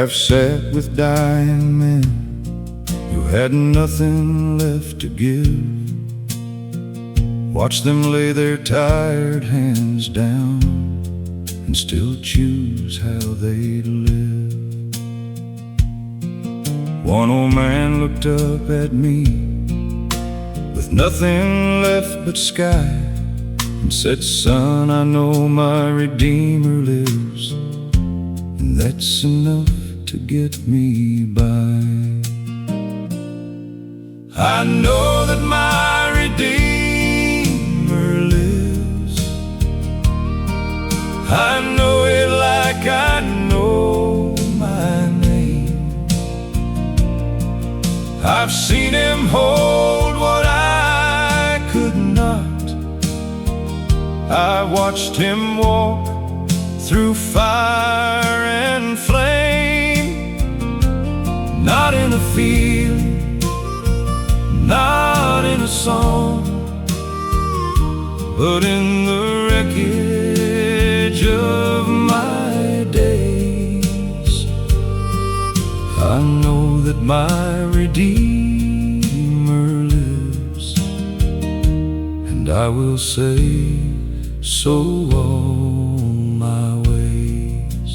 have sat with dying men who had nothing left to give, watched them lay their tired hands down and still choose how they'd live. One old man looked up at me with nothing left but sky and said, "Son, I know my Redeemer lives, and that's enough to get me by. I know that my Redeemer lives. I know it like I know my name. I've seen him hold what I could not. I watched him walk through fire and flame, not in a field, not in a song, but in the wreckage of my days. I know that my Redeemer lives, and I will say so all my ways.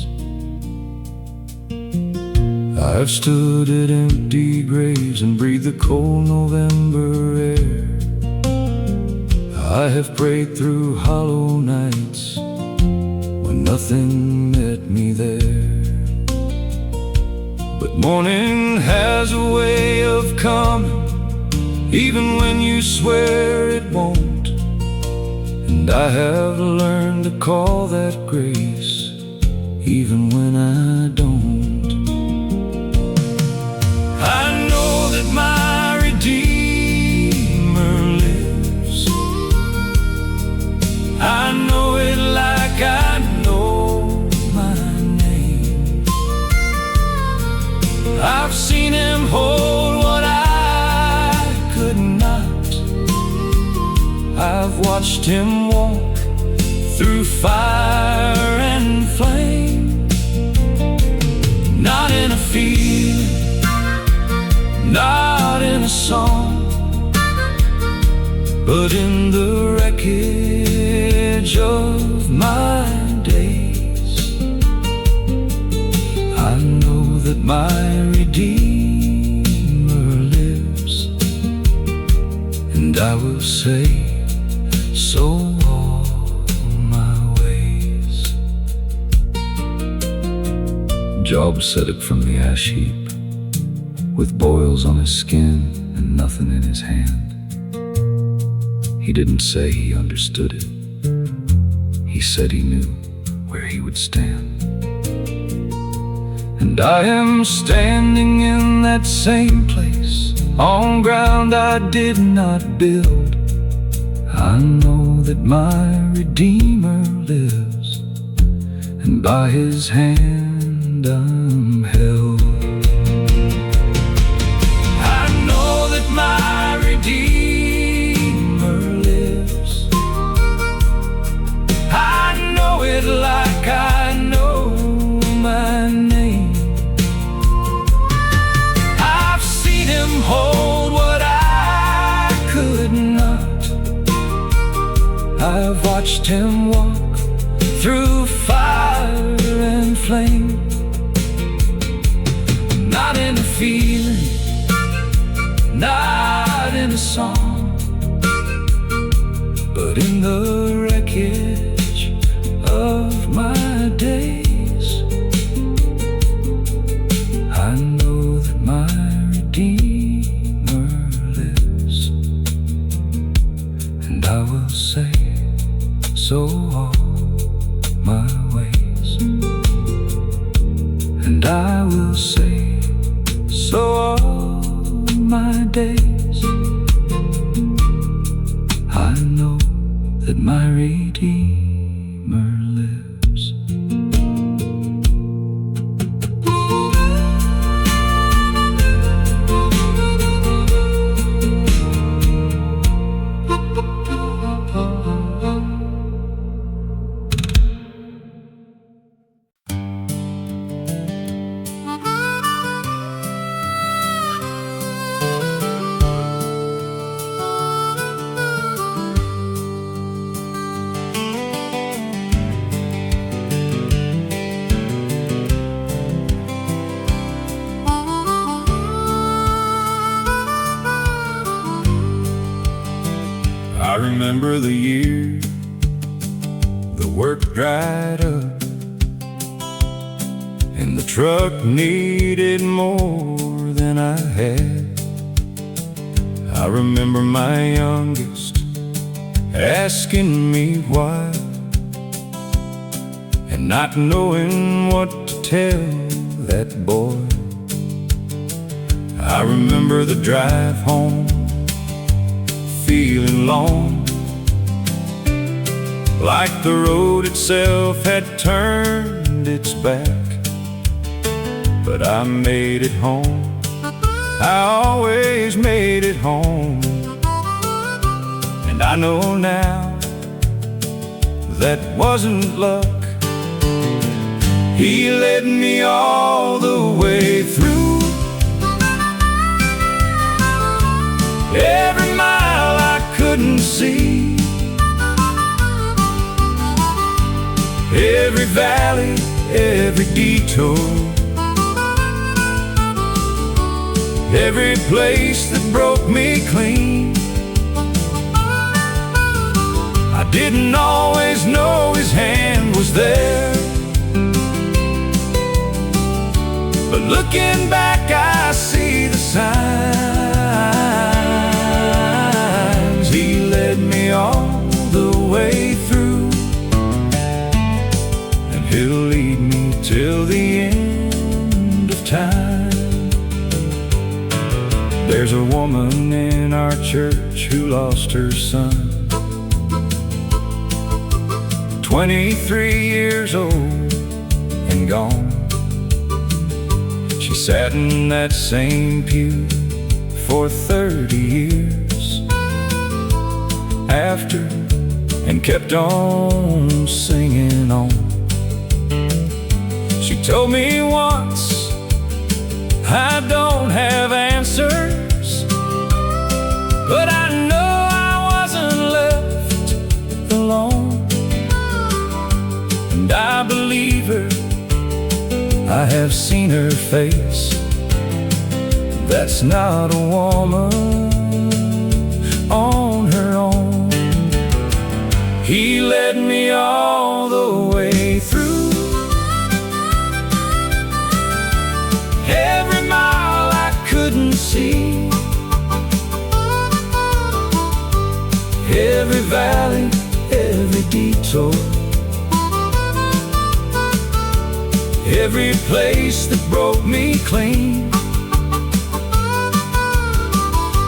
I've stood at empty graves and breathed the cold November air. I have prayed through hollow nights when nothing met me there. But morning has a way of coming, even when you swear it won't. And I have learned to call that grace, even when I don't. I know that my Redeemer lives. I know it like I know my name. I've seen him hold what I could not. I've watched him walk through fire and flame, not in a field, not in a song, but in the wreckage of my days. I know that my Redeemer lives, and I will say so all my ways. Job said it from the ash heap, with boils on his skin and nothing in his hand. He didn't say he understood it. He said he knew where he would stand. And I am standing in that same place, on ground I did not build. I know that my Redeemer lives, and by his hand I'm held. I know that my Redeemer lives. I know it like I know my name. I've seen him hold what I could not. I've watched him walk through fire and flame, not in a feeling, not in a song, but in the wreckage of my days. I know that my Redeemer lives, and I will say so all my ways. And I will say so all my days. I know that my Redeemer lives. remember the year the work dried up and the truck needed more than I had. I remember my youngest asking me why, and not knowing what to tell that boy. I remember the drive home, feeling lone, like the road itself had turned its back. But I made it home, I always made it home. And I know now that wasn't luck. He led me all the way through. Every mile I couldn't see, every valley, every detour, every place that broke me clean. I didn't always know his hand was there, but looking back I see the signs. He led me all the way through, and he'll lead me till the end of time. There's a woman in our church who lost her son, 23 years old and gone. She sat in that same pew for 30 years after, and kept on singing on. She told me once, I don't have answers, but I know I wasn't left alone. And I believe her, I have seen her face. That's not a woman on her own. He led me all the way through. Every mile I couldn't see, every valley, every detour, every place that broke me clean.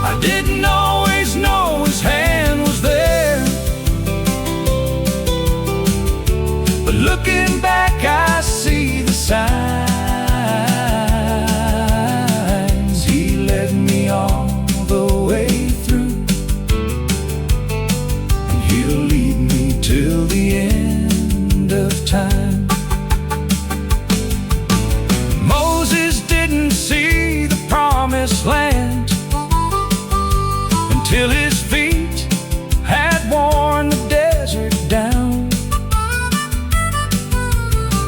I didn't always know his hand was there, but looking back I see the signs. He led me all the way through, and he'll lead me till the end of time. See the promised land until his feet had worn the desert down.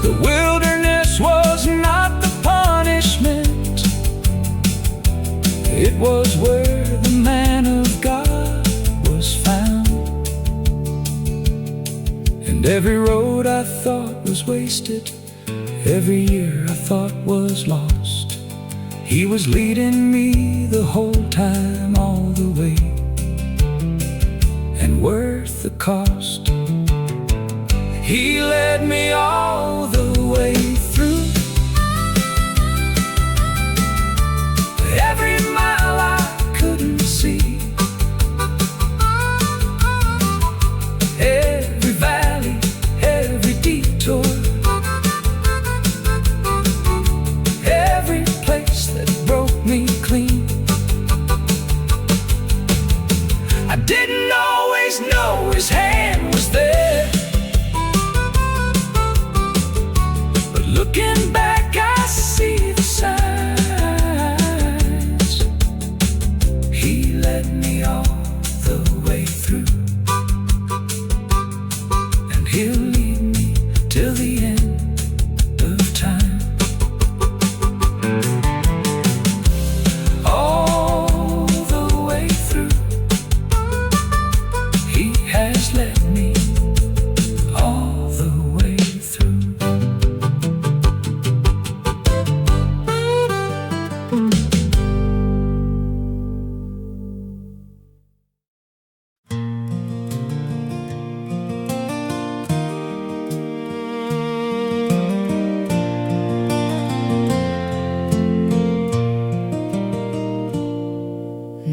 The wilderness was not the punishment, it was where the man of God was found. And every road I thought was wasted, every year I thought was lost, he was leading me the whole time, all the way, and worth the cost. He led me all the way through. Every mile I couldn't see, every valley, every detour, that broke me clean. I didn't always know his hand was there, but looking back I see the signs. He led me all the way through, and he'll lead me till the end of time.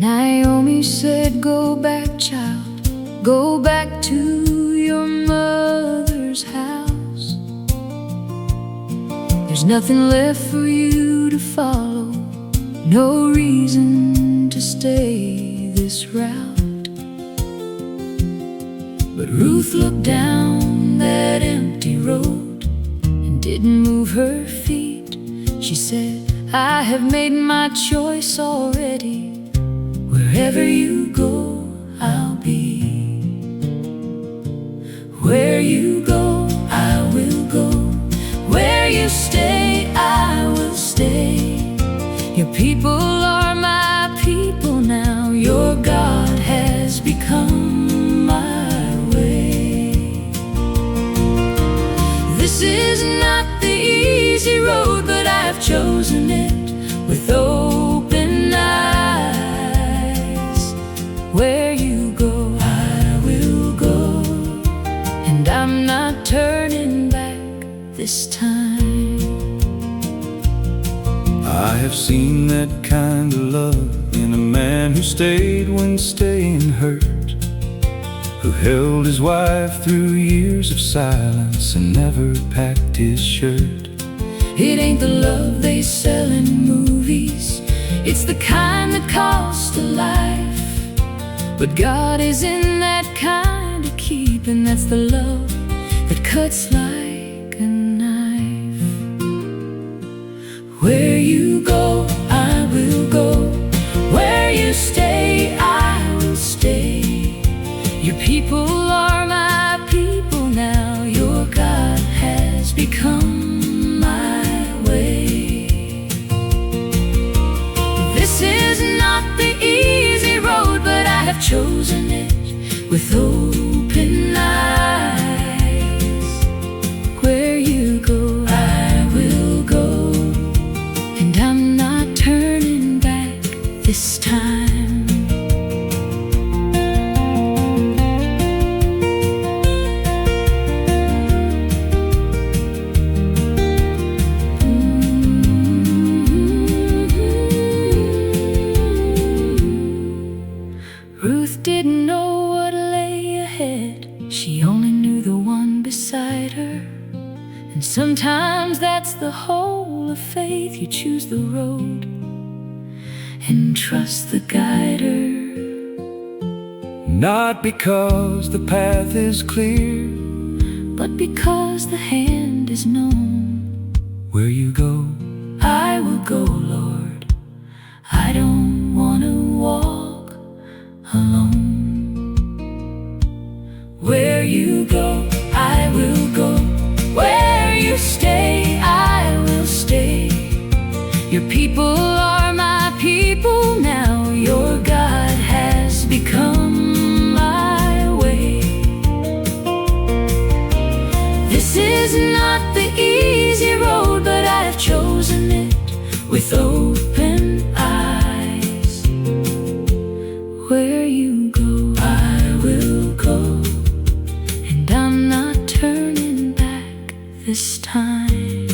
Naomi said, "Go back, child, go back to your mother's house. There's nothing left for you to follow, no reason to stay this route." But Ruth looked down that empty road and didn't move her feet. She said, "I have made my choice already. Wherever you go, I'll be. Where you go, I will go. Where you stay, I will stay. Your people are my people now. Your God has become my way." This is not the easy road, but I have chosen it with open eyes. Where you go, I will go, and I'm not turning back this time. I have seen that kind of love in a man who stayed when staying hurt, who held his wife through years of silence and never packed his shirt. It ain't the love they sell in movies, it's the kind that costs a life. But God is in that kind of keeping. That's the love that cuts like a knife. Where you go, I will go. Where you stay, I will stay. Your people are my people now. Your God has become my way. This is not the easy road, but I have chosen it with open eyes. Where you go, I will go, and I'm not turning back this time. Ruth didn't know what lay ahead. She only knew the one beside her. And sometimes that's the whole of faith. You choose the road and trust the guider. Not because the path is clear, but because the hand is known. where you go, I will go, Lord. I don't want to walk alone. Where you go, I will go. Where you stay, I will stay. Your people are my people now. Your God has become my way. This is not the easy road, but I have chosen it with open eyes. Where you go, I will go, and I'm not turning back this time.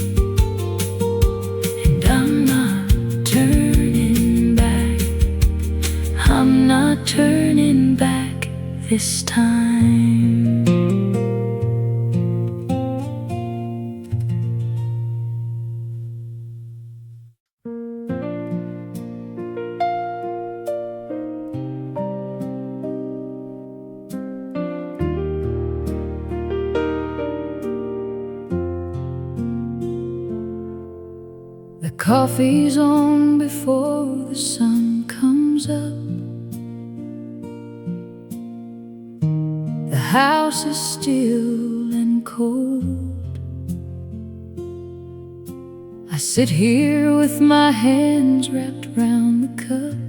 And I'm not turning back. I'm not turning back this time. The coffee's on before the sun comes up. The house is still and cold. I sit here with my hands wrapped round the cup,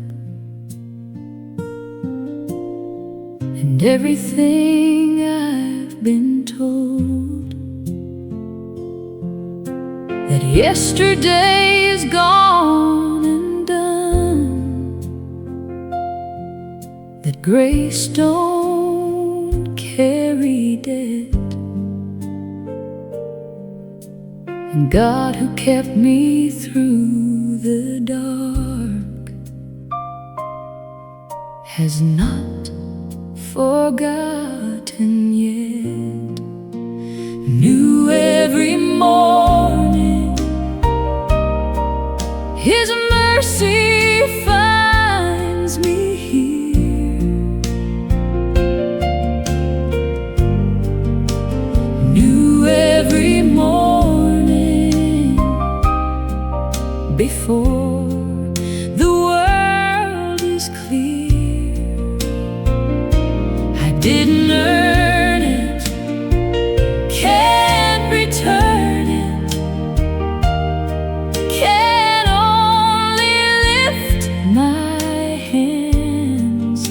and everything I've been told, that yesterday is gone and done, that grace don't carry debt, and God who kept me through the dark has not forgotten yet. New every morning, His mercy finds me here. New every morning, before the world is clear. I didn't earn it, can't return it, can only lift my hands.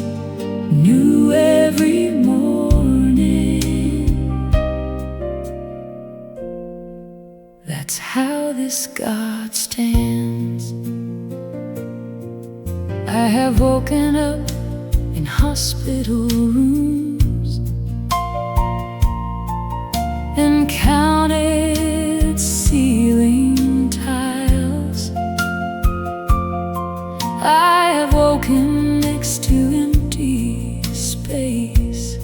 New every morning, that's how this God stands. I have woken up in hospital rooms and counted ceiling tiles. I have woken next to empty space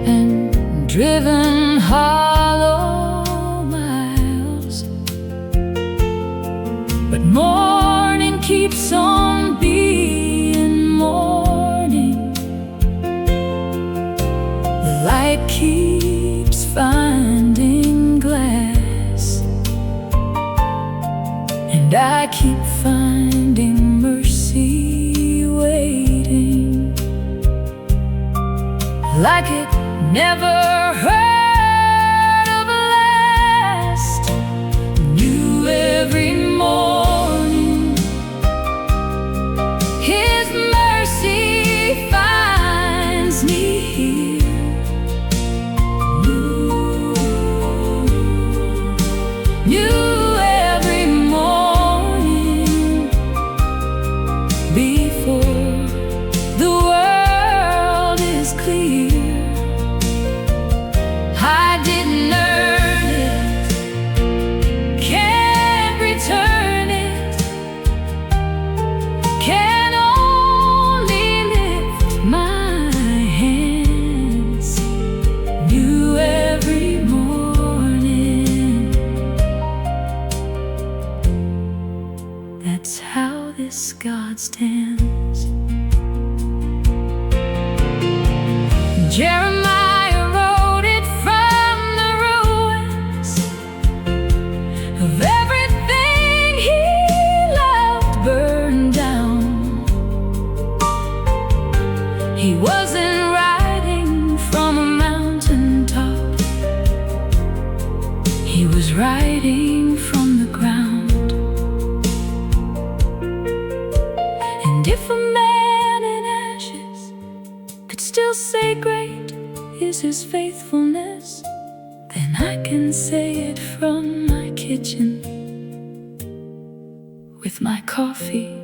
and driven hollow miles. But morning keeps on being morning. The light keeps finding glass, and I keep finding mercy waiting, like it never hurt of last. New every morning, His mercy finds me here. New every morning, before the world is clear. I didn't earn it, can't return it, can only lift my hands. New every morning, that's how this God stands. Jeremiah wrote it from the ruins of everything he loved burned down. He wasn't writing from a mountaintop, he was writing from the ground. And if a man in ashes could still say great is His faithfulness, then I can say it from my kitchen with my coffee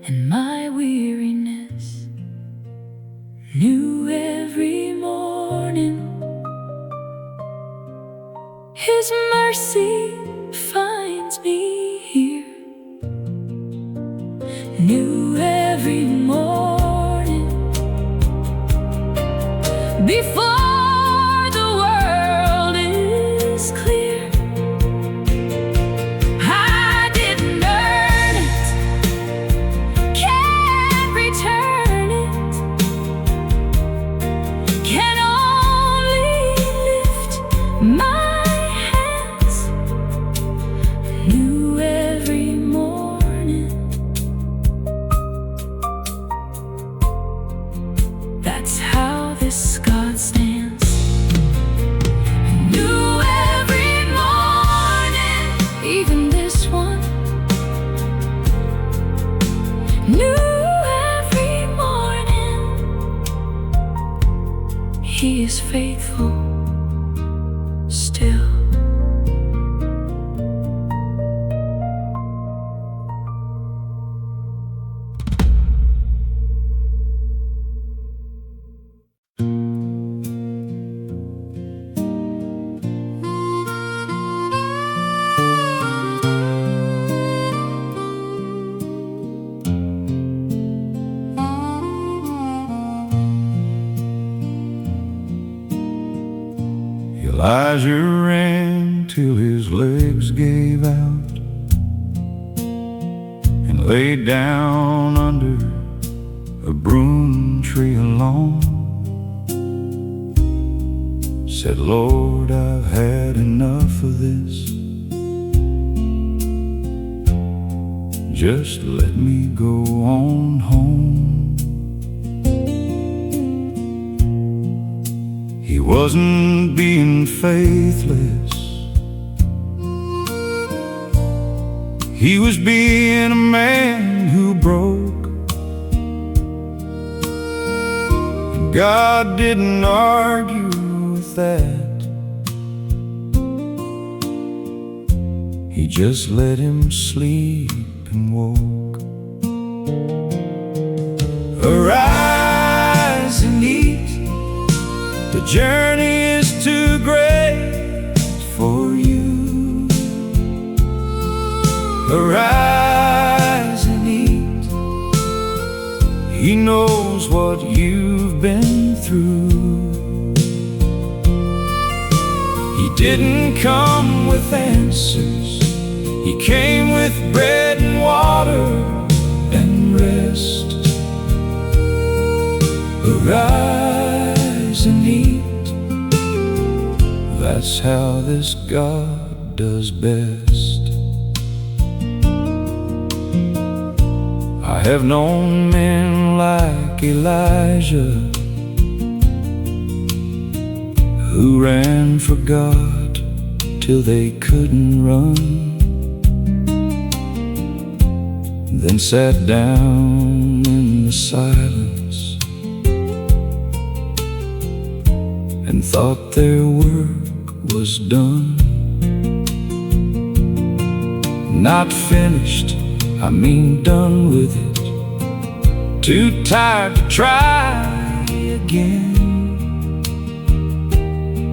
and my weariness. New every morning, His mercy finds me here. New every morning, before the world is clear. I didn't earn it, can't return it, can only lift my hands. New every morning, that's how this God stands. New every morning, even this one. New every morning, He is faithful still. Elijah ran till his legs gave out and lay down under a broom tree alone. Said, Lord, I've had enough of this. Just let me go on home. He wasn't being faithless. He was being a man who broke. And God didn't argue with that. He just let him sleep and woke. Arise and eat. The journey is too great for you. Arise and eat. He knows what you've been through. He didn't come with answers. He came with bread and water and rest. Arise and eat. That's how this God does best. I have known men like Elijah who ran for God till they couldn't run, then sat down in the silence and thought their work was done. Not finished, I mean done with it. Too tired to try again.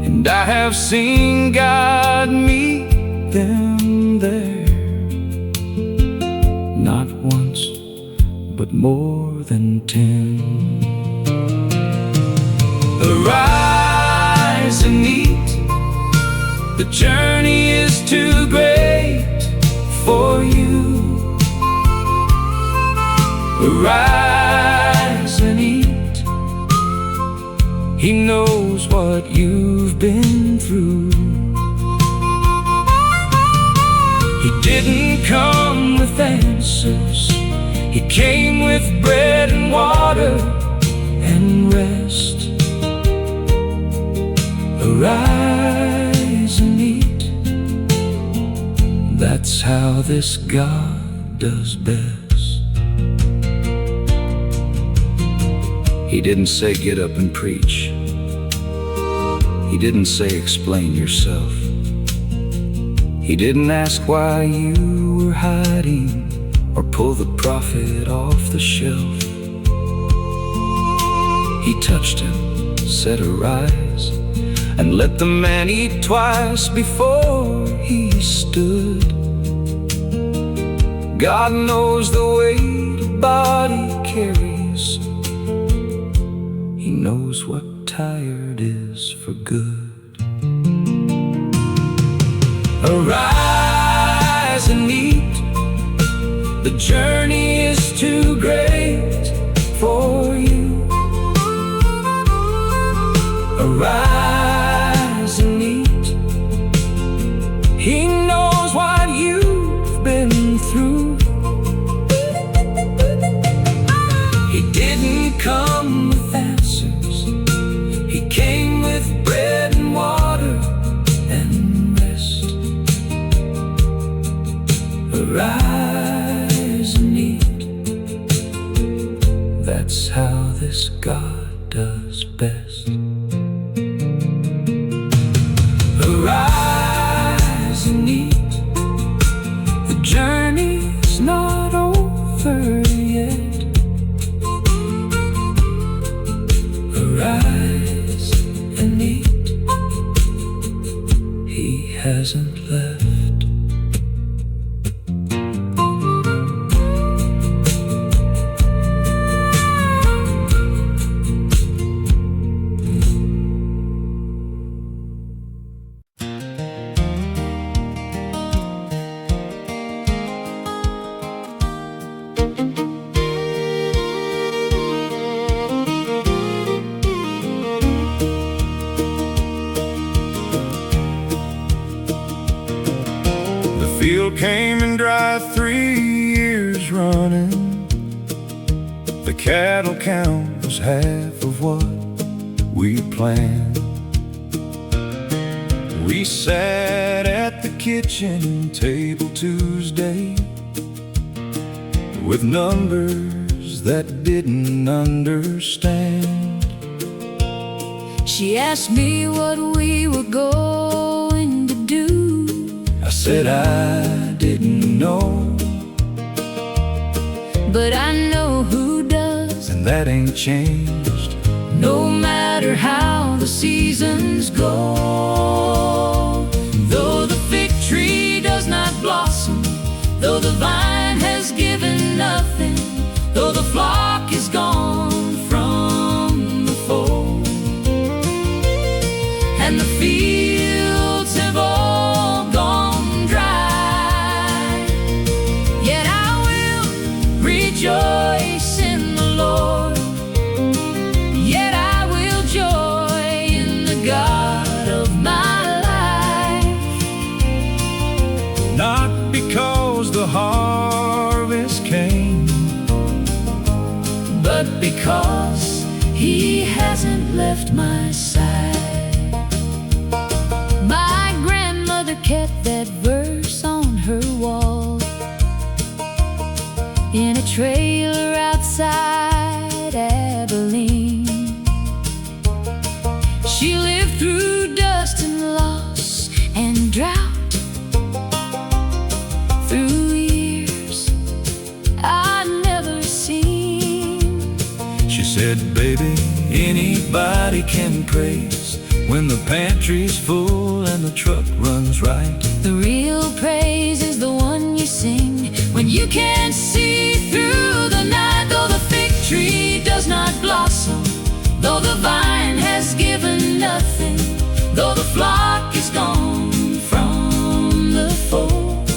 And I have seen God meet them there, not once, but more than 10. Arise and eat. The journey is too great for you. Arise and eat. He knows what you've been through. He didn't come with answers. He came with bread and water and rest. Arise and eat. That's how this God does best. He didn't say get up and preach. He didn't say explain yourself. He didn't ask why you were hiding or pull the prophet off the shelf. He touched him, said arise, and let the man eat twice before he stood. God knows the weight a body carries. He knows what tired is for good. Arise and eat. The journey is too great for you. Arise and eat. He knows what you've been through. He didn't come with answers. He came with bread and water and rest. Arise and eat. That's how this God does best. Arise and eat. The journey's not over yet. Arise and eat. He hasn't left. The cattle count was half of what we planned. We sat at the kitchen table Tuesday with numbers that didn't understand. She asked me what we were going to do. I said I didn't know, but I know who does, and that ain't changed. No matter how the seasons go. Though the fig tree does not blossom, though the vine has given nothing, though the flock is gone from the fold, and the fields have all gone dry, yet I will rejoice in the Lord. Yet I will joy in the God of my life. Not because the harvest came, but because He hasn't left my side. My grandmother kept that verse on her wall in a trailer outside Abilene. She lived through dust and loss and drought, through years I'd never seen. she said, baby, anybody can praise when the pantry's full and the truck runs right. The real praise is the one you sing when you can't see through the night. Though the fig tree does not blossom, though the vine has given nothing, though the flock is gone from the fold,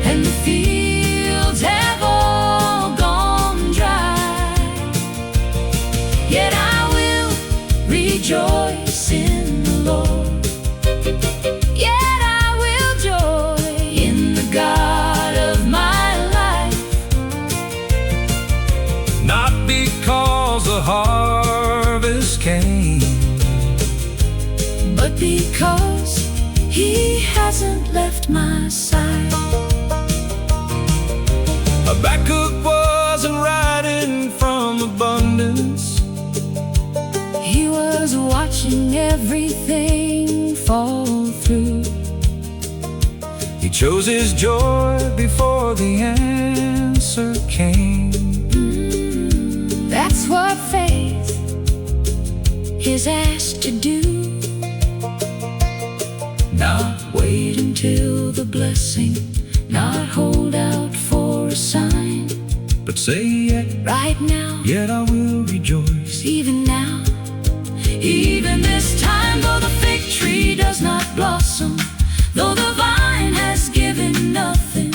and the fields have all gone dry, yet I will rejoice in the Lord. Yet I will joy in the God of my life. Not because the harvest came, but because He hasn't left my side. Habakkuk wasn't writing from abundance. He was watching everything fall through. He chose his joy before the answer came. That's what faith is asked to do. Not wait until the blessing, not hold out for a sign, But say yet, right now, yet I will rejoice. even now, even this time. Though the fig tree does not blossom, though the vine has given nothing,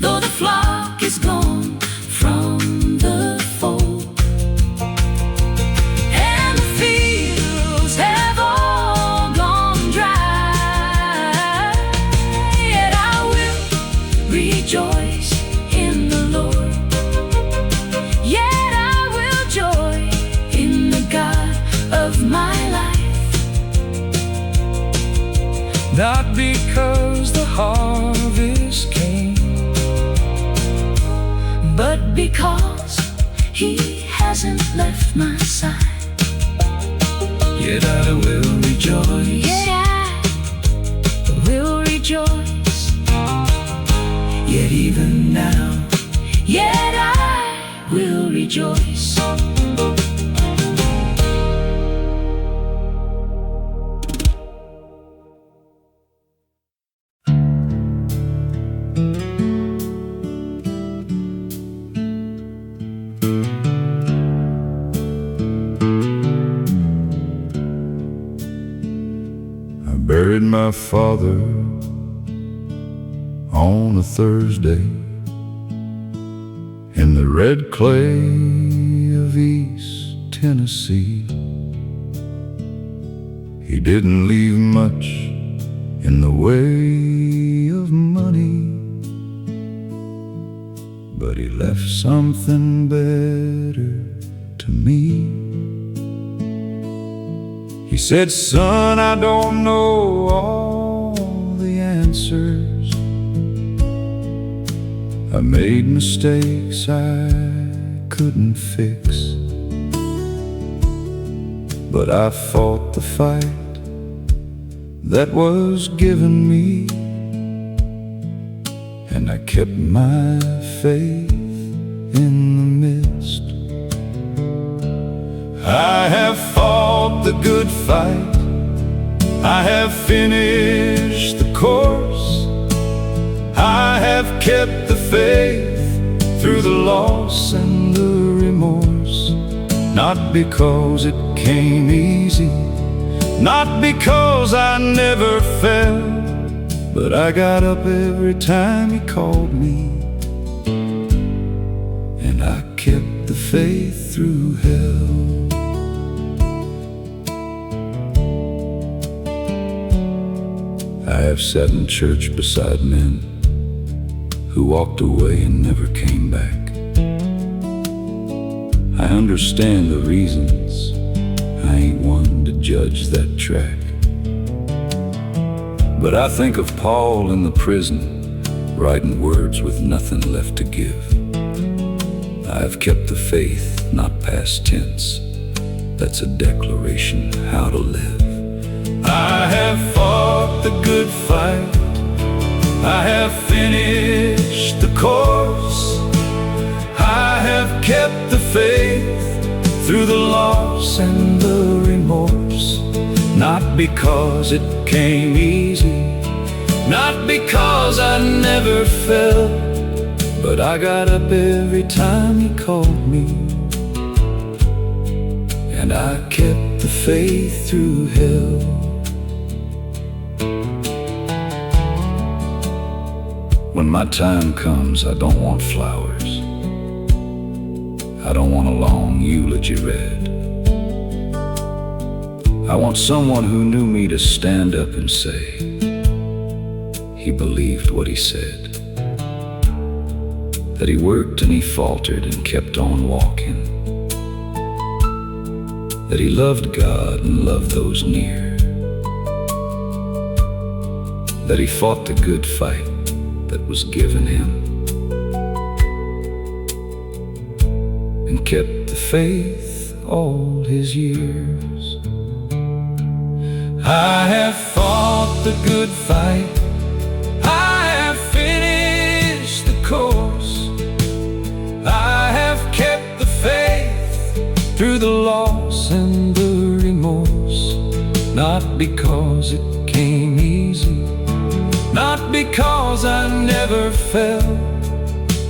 though the flock is gone from the fold, and the fields have all gone dry, yet I will rejoice in the Lord. Yet I will joy in the God of my life. Not because the harvest came, but because He hasn't left my side. yet I will rejoice. Yet I will rejoice. Yet even now, Yet I will rejoice. buried my father on a Thursday in the red clay of East Tennessee. He didn't leave much in the way of money, but he left something better to me. He said, son, I don't know all the answers. I made mistakes I couldn't fix, but I fought the fight that was given me, and I kept my faith in the midst. I have fought the good fight, I have finished the course, I have kept the faith through the loss and the remorse. Not because it came easy, not because I never fell, but I got up every time he called me, and I kept the faith through hell. I have sat in church beside men who walked away and never came back. I understand the reasons, I ain't one to judge that track. But I think of Paul in the prison, writing words with nothing left to give. I have kept the faith, not past tense. That's a declaration how to live. I have fought the good fight, I have finished the course, I have kept the faith through the loss and the remorse. Not because it came easy, not because I never fell, but I got up every time he called me, and I kept the faith through hell. When my time comes, I don't want flowers, I don't want a long eulogy read. I want someone who knew me to stand up and say he believed what he said, that he worked and he faltered and kept on walking, that he loved God and loved those near, that he fought the good fight that was given him, and kept the faith all his years. I have fought the good fight, I have finished the course, I have kept the faith through the loss and the remorse. Not because it came easy, not because I never fell,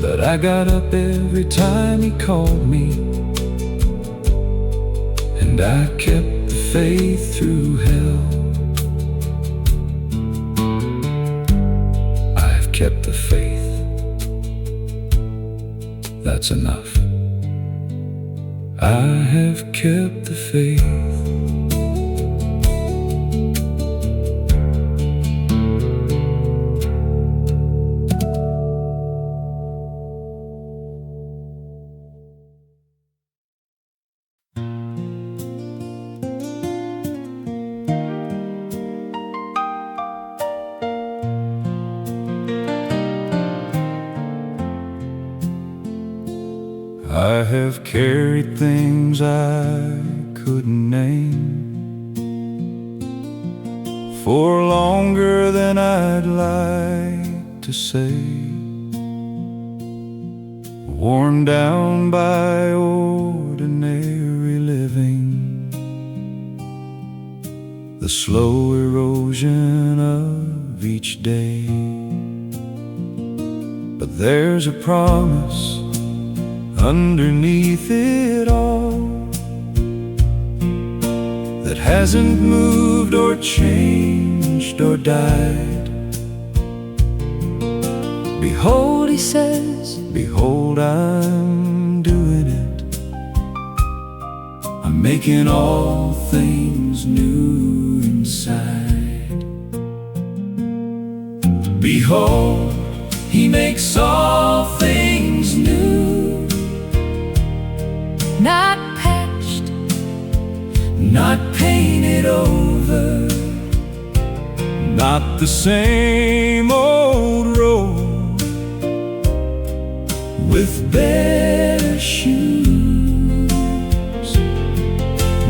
but I got up every time he called me, and I kept the faith through hell. I've kept the faith. That's enough. I have kept the faith. I have carried things I couldn't name for longer than I'd like to say, worn down by ordinary living, the slow erosion of each day. But there's a promise underneath it all that hasn't moved or changed or died. Behold, he says, behold, I'm doing it. I'm making all things new inside. Behold, he makes all things new. it over. Not the same old road with better shoes.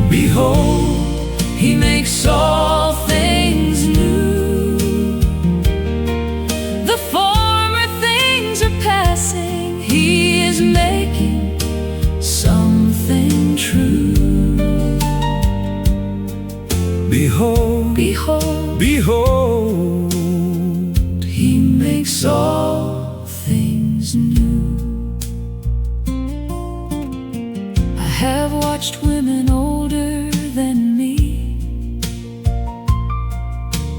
Behold, He makes all things new. The former things are passing, He is making something true. Behold, Behold, behold, He makes all things new. I have watched women older than me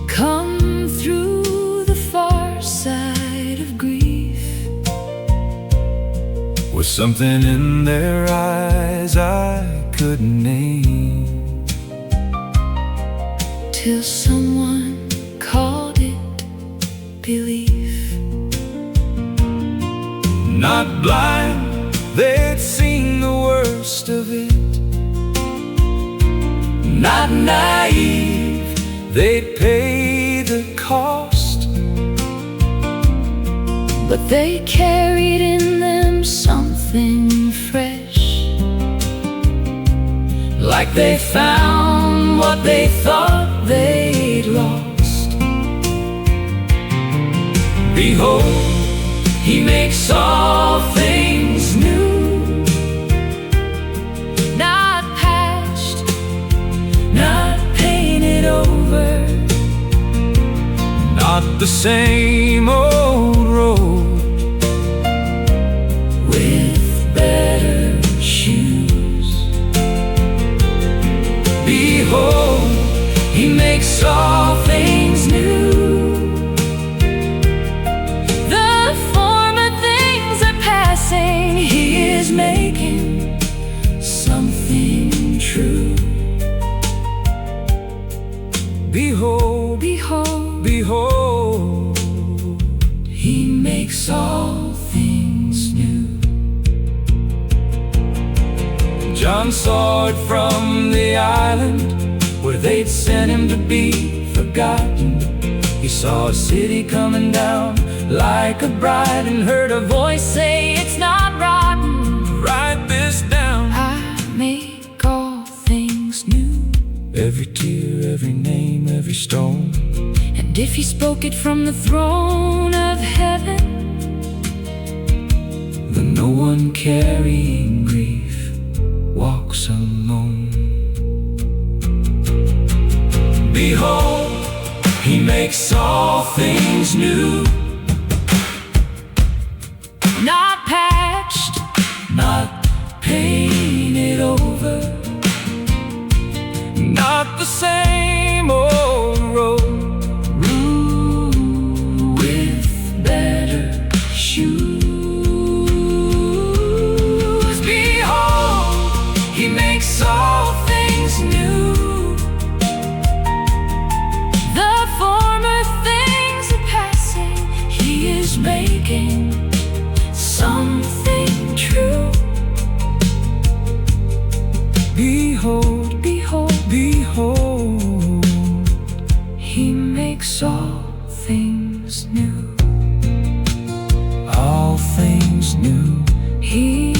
come through the far side of grief, with something in their eyes I couldn't name, till someone called it belief. not blind, they'd seen the worst of it. Not naive, they'd pay the cost. But they carried in them something fresh, Like they found what they thought they'd lost. Behold, He makes all things new. not patched, Not painted over. Not the same old road with better shoes. Behold, He makes all things new. the former things are passing, He is making something true. Behold, behold, behold, He makes all things new. John saw it from the island where they'd sent him to be forgotten. He saw a city coming down like a bride, and heard a voice say, "It's not rotten." Write this down. I make all things new. Every tear, every name, every stone. And if He spoke it from the throne of heaven, Then no one carrying grief walks alone. Behold, He makes all things new. not patched, Not painted over. Not the same old road with better shoes. Behold, He makes all things new. the former things are passing, He is making something true. Behold, Behold, behold, He makes all things new. all things new. He